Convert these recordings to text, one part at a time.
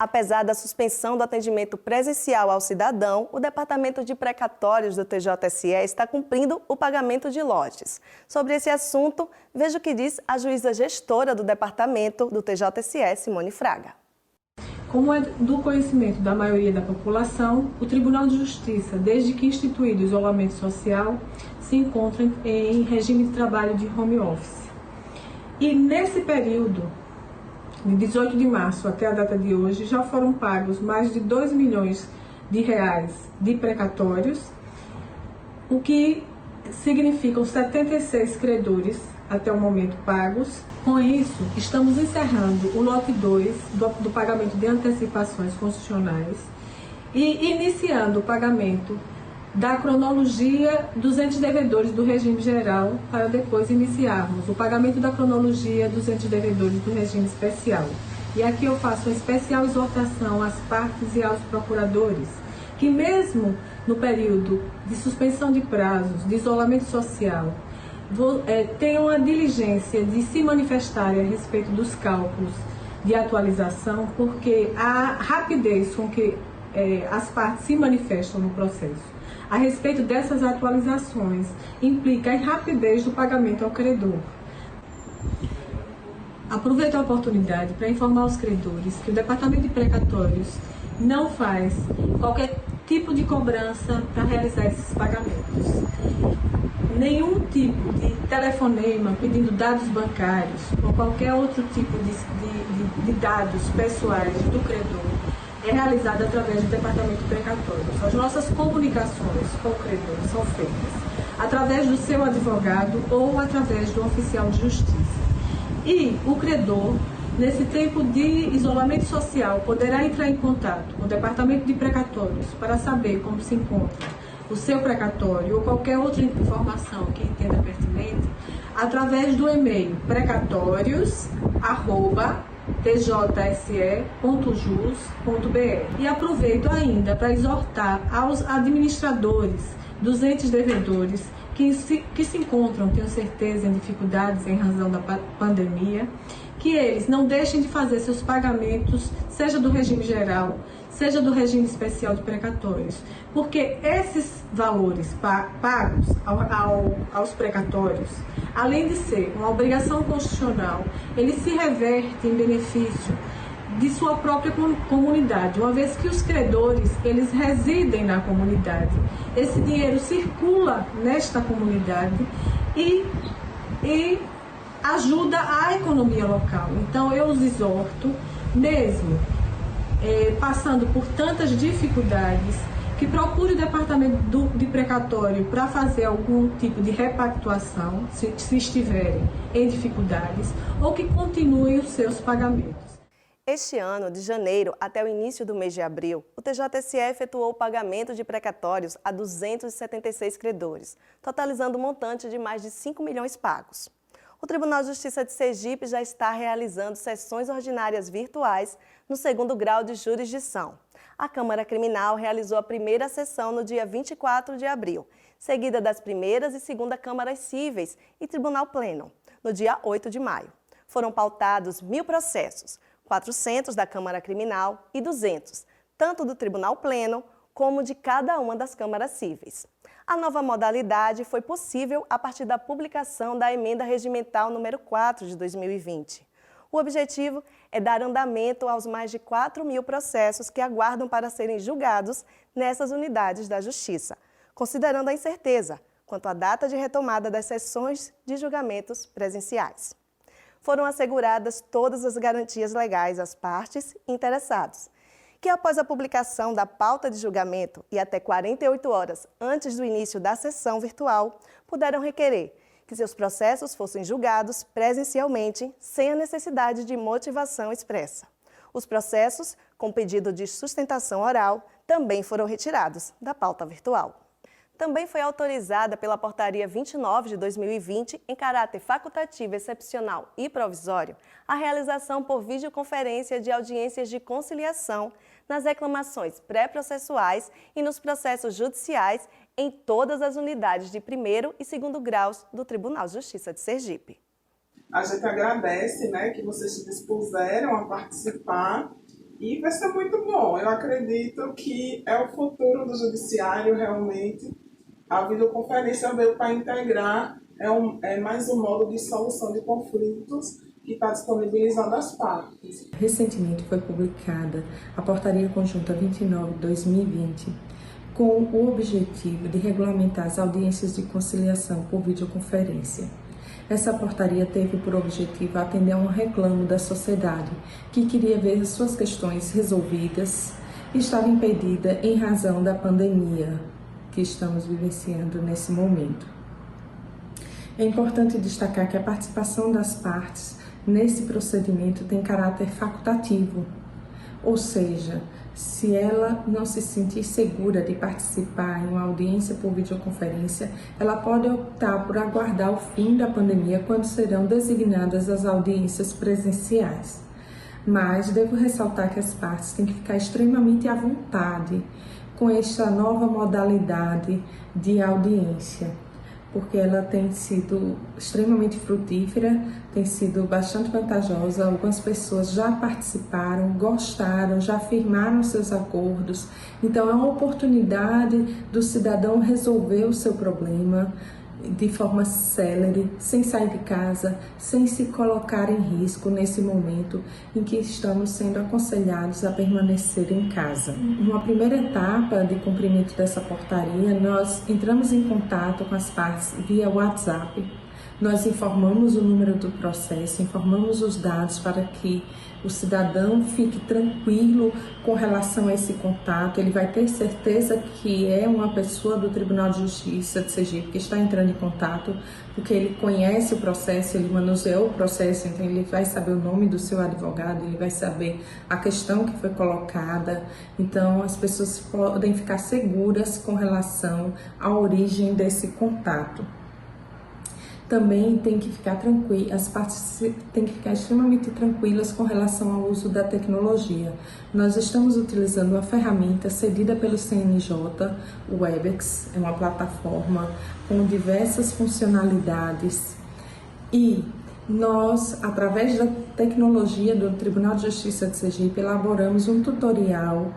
Apesar da suspensão do atendimento presencial ao cidadão, o Departamento de Precatórios do TJSE está cumprindo o pagamento de lotes. Sobre esse assunto, veja o que diz a juíza gestora do Departamento do TJSE, Simone Fraga. Como é do conhecimento da maioria da população, o Tribunal de Justiça, desde que instituído o isolamento social, se encontra em regime de trabalho de home office. E nesse período, de 18 de março até a data de hoje, já foram pagos mais de 2 milhões de reais de precatórios, o que significam 76 credores até o momento pagos. Com isso, estamos encerrando o lote 2 do pagamento de antecipações constitucionais e iniciando o pagamento da cronologia dos entes devedores do regime geral, para depois iniciarmos o pagamento da cronologia dos entes devedores do regime especial. E aqui eu faço uma especial exortação às partes e aos procuradores, que mesmo no período de suspensão de prazos, de isolamento social, tenham a diligência de se manifestarem a respeito dos cálculos de atualização, porque a rapidez com que as partes se manifestam no processo a respeito dessas atualizações implica a rapidez do pagamento ao credor. Aproveito a oportunidade para informar os credores que o Departamento de Precatórios não faz qualquer tipo de cobrança para realizar esses pagamentos. Nenhum tipo de telefonema pedindo dados bancários ou qualquer outro tipo de dados pessoais do credor é realizada através do Departamento de Precatórios. As nossas comunicações com o credor são feitas através do seu advogado ou através do oficial de justiça. E o credor, nesse tempo de isolamento social, poderá entrar em contato com o Departamento de Precatórios para saber como se encontra o seu precatório ou qualquer outra informação que entenda pertinente, através do e-mail precatórios@tjse.jus.br. E aproveito ainda para exortar aos administradores dos entes devedores que se encontram, tenho certeza, em dificuldades em razão da pandemia, que eles não deixem de fazer seus pagamentos, seja do regime geral, seja do regime especial de precatórios, porque esses valores pagos aos precatórios, além de ser uma obrigação constitucional, ele se reverte em benefício de sua própria comunidade, uma vez que os credores, eles residem na comunidade. Esse dinheiro circula nesta comunidade e ajuda a economia local. Então, eu os exorto, mesmo passando por tantas dificuldades, que procure o Departamento de Precatório para fazer algum tipo de repactuação, se estiverem em dificuldades, ou que continuem os seus pagamentos. Este ano, de janeiro até o início do mês de abril, o TJSE efetuou o pagamento de precatórios a 276 credores, totalizando um montante de mais de 5 milhões pagos. O Tribunal de Justiça de Sergipe já está realizando sessões ordinárias virtuais no 2º grau de jurisdição. A Câmara Criminal realizou a primeira sessão no dia 24 de abril, seguida das primeras e segunda Câmaras Cíveis e Tribunal Pleno, no dia 8 de maio. Foram pautados 1.000 processos, 400 da Câmara Criminal e 200, tanto do Tribunal Pleno como de cada uma das câmaras cíveis. A nova modalidade foi possível a partir da publicação da Emenda Regimental número 4 de 2020. O objetivo é dar andamento aos mais de 4.000 processos que aguardam para serem julgados nessas unidades da Justiça, considerando a incerteza quanto à data de retomada das sessões de julgamentos presenciais. Foram asseguradas todas as garantias legais às partes interessadas, que após a publicação da pauta de julgamento e até 48 horas antes do início da sessão virtual, puderam requerer que seus processos fossem julgados presencialmente sem a necessidade de motivação expressa. Os processos com pedido de sustentação oral também foram retirados da pauta virtual. Também foi autorizada pela Portaria 29 de 2020, em caráter facultativo, excepcional e provisório, a realização por videoconferência de audiências de conciliação nas reclamações pré-processuais e nos processos judiciais em todas as unidades de 1º e 2º graus do Tribunal de Justiça de Sergipe. A gente agradece, que vocês se dispuseram a participar E vai ser muito bom. Eu acredito que é o futuro do judiciário, realmente. A videoconferência veio para integrar, é mais um modo de solução de conflitos que está disponibilizando às partes. Recentemente foi publicada a Portaria Conjunta 29/2020, com o objetivo de regulamentar as audiências de conciliação por videoconferência. Essa portaria teve por objetivo atender a um reclamo da sociedade que queria ver as suas questões resolvidas e estava impedida em razão da pandemia que estamos vivenciando nesse momento. É importante destacar que a participação das partes nesse procedimento tem caráter facultativo, ou seja, se ela não se sentir segura de participar em uma audiência por videoconferência, ela pode optar por aguardar o fim da pandemia, quando serão designadas as audiências presenciais. Mas devo ressaltar que as partes têm que ficar extremamente à vontade com esta nova modalidade de audiência, porque ela tem sido extremamente frutífera, tem sido bastante vantajosa. Algumas pessoas já participaram, gostaram, já firmaram seus acordos. Então é uma oportunidade do cidadão resolver o seu problema de forma célere, sem sair de casa, sem se colocar em risco nesse momento em que estamos sendo aconselhados a permanecer em casa. Numa primeira etapa de cumprimento dessa portaria, nós entramos em contato com as partes via WhatsApp. Nós informamos o número do processo, informamos os dados para que o cidadão fique tranquilo com relação a esse contato. Ele vai ter certeza que é uma pessoa do Tribunal de Justiça de Sergipe que está entrando em contato, porque ele conhece o processo, ele manuseou o processo, então ele vai saber o nome do seu advogado, ele vai saber a questão que foi colocada. Então as pessoas podem ficar seguras com relação à origem desse contato. Também tem que ficar as partes têm que ficar extremamente tranquilas com relação ao uso da tecnologia. Nós estamos utilizando uma ferramenta cedida pelo CNJ, o Webex, é uma plataforma com diversas funcionalidades, e nós, através da tecnologia do Tribunal de Justiça de Sergipe, elaboramos um tutorial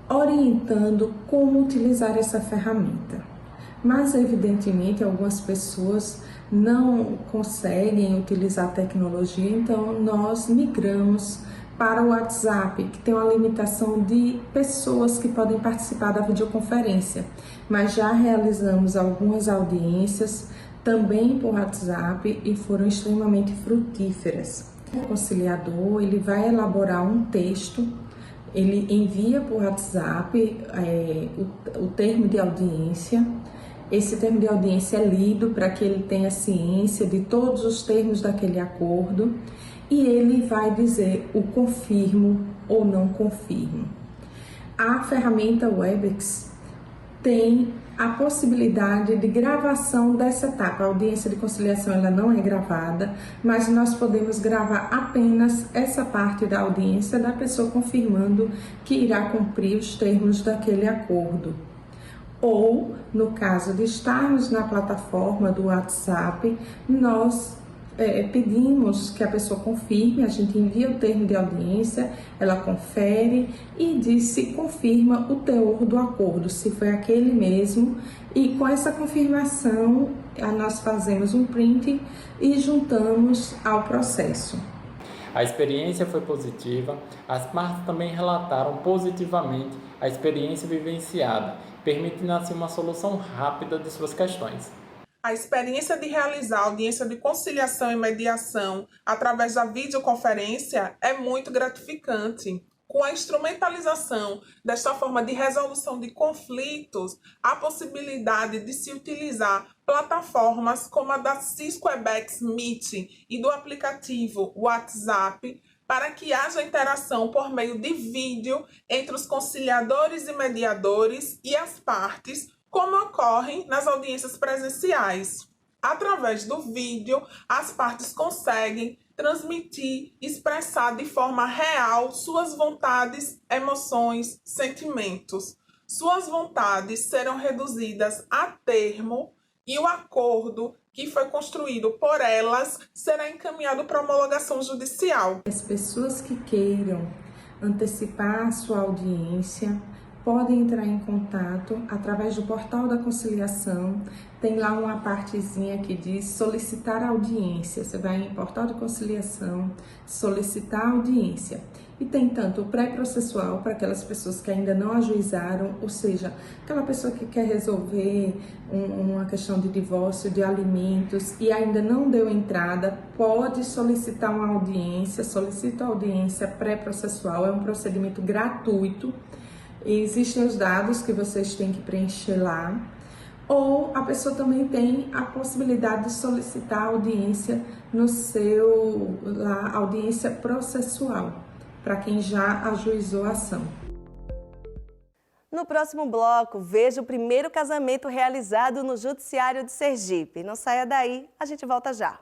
orientando como utilizar essa ferramenta. Mas, evidentemente, algumas pessoas não conseguem utilizar a tecnologia, então nós migramos para o WhatsApp, que tem uma limitação de pessoas que podem participar da videoconferência, mas já realizamos algumas audiências também por WhatsApp e foram extremamente frutíferas. O conciliador, ele vai elaborar um texto, ele envia por WhatsApp o termo de audiência. Esse termo de audiência é lido para que ele tenha ciência de todos os termos daquele acordo e ele vai dizer o confirmo ou não confirmo. A ferramenta Webex tem a possibilidade de gravação dessa etapa. A audiência de conciliação ela não é gravada, mas nós podemos gravar apenas essa parte da audiência da pessoa confirmando que irá cumprir os termos daquele acordo. Ou, no caso de estarmos na plataforma do WhatsApp, nós pedimos que a pessoa confirme, a gente envia o termo de audiência, ela confere e diz se confirma o teor do acordo, se foi aquele mesmo, e com essa confirmação nós fazemos um print e juntamos ao processo. A experiência foi positiva, as partes também relataram positivamente a experiência vivenciada, permitindo assim uma solução rápida de suas questões. A experiência de realizar audiência de conciliação e mediação através da videoconferência é muito gratificante. Com a instrumentalização desta forma de resolução de conflitos, há possibilidade de se utilizar plataformas como a da Cisco Webex Meet e do aplicativo WhatsApp para que haja interação por meio de vídeo entre os conciliadores e mediadores e as partes, como ocorre nas audiências presenciais. Através do vídeo, as partes conseguem transmitir, expressar de forma real suas vontades, emoções, sentimentos. Suas vontades serão reduzidas a termo e o acordo que foi construído por elas será encaminhado para homologação judicial. As pessoas que queiram antecipar a sua audiência, pode entrar em contato através do portal da conciliação. Tem lá uma partezinha que diz solicitar audiência. Você vai em portal de conciliação, solicitar audiência. E tem tanto o pré-processual para aquelas pessoas que ainda não ajuizaram, ou seja, aquela pessoa que quer resolver uma questão de divórcio, de alimentos e ainda não deu entrada, pode solicitar uma audiência, solicita a audiência pré-processual, é um procedimento gratuito. Existem os dados que vocês têm que preencher lá, ou a pessoa também tem a possibilidade de solicitar audiência no seu audiência processual, para quem já ajuizou a ação. No próximo bloco, veja o primeiro casamento realizado no Judiciário de Sergipe. Não saia daí, a gente volta já.